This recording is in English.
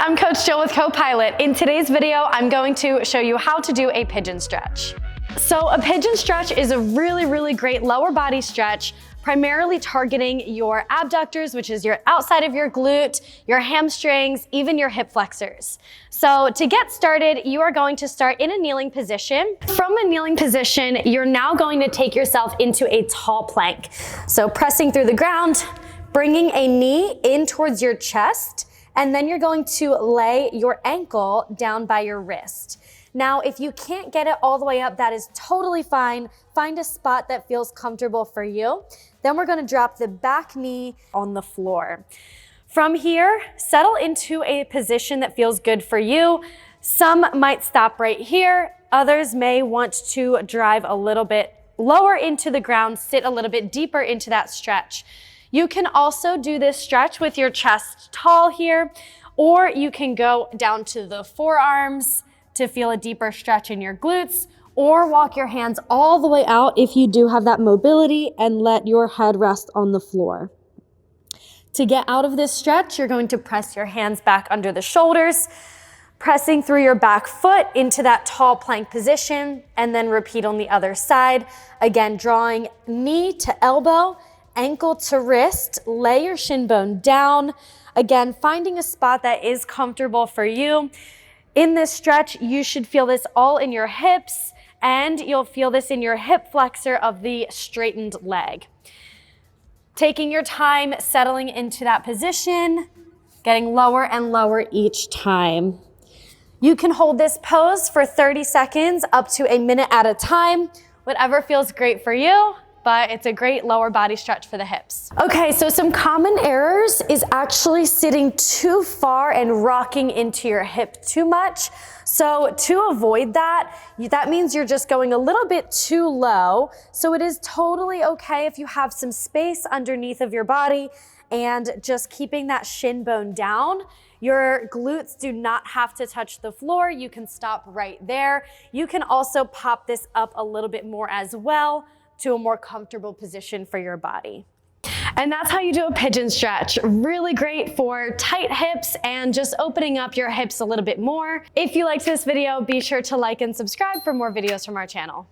I'm Coach Jill with Copilot. In today's video, I'm going to show you how to do a pigeon stretch. So a pigeon stretch is a really great lower body stretch, primarily targeting your abductors, which is your outside of your glute, your hamstrings, even your hip flexors. So to get started, you are going to start in a kneeling position. From a kneeling position, you're now going to take yourself into a tall plank. So pressing through the ground, bringing a knee in towards your chest, and then you're going to lay your ankle down by your wrist. Now, if you can't get it all the way up, that is totally fine. Find a spot that feels comfortable for you. Then we're gonna drop the back knee on the floor. From here, settle into a position that feels good for you. Some might stop right here. Others may want to drive a little bit lower into the ground, sit a little bit deeper into that stretch. You can also do this stretch with your chest tall here, or you can go down to the forearms to feel a deeper stretch in your glutes, or walk your hands all the way out if you do have that mobility and let your head rest on the floor. To get out of this stretch, you're going to press your hands back under the shoulders, pressing through your back foot into that tall plank position, and then repeat on the other side. Again, drawing knee to elbow, ankle to wrist, lay your shin bone down. Again, finding a spot that is comfortable for you. In this stretch, you should feel this all in your hips, and you'll feel this in your hip flexor of the straightened leg. Taking your time, settling into that position, getting lower and lower each time. You can hold this pose for 30 seconds up to a minute at a time, whatever feels great for you, but it's a great lower body stretch for the hips. Okay, so some common errors is actually sitting too far and rocking into your hip too much. So to avoid that, that means you're just going a little bit too low. So it is totally okay if you have some space underneath of your body and just keeping that shin bone down. Your glutes do not have to touch the floor. You can stop right there. You can also pop this up a little bit more as well to a more comfortable position for your body. And that's how you do a pigeon stretch. Really great for tight hips and just opening up your hips a little bit more. If you liked this video, be sure to like and subscribe for more videos from our channel.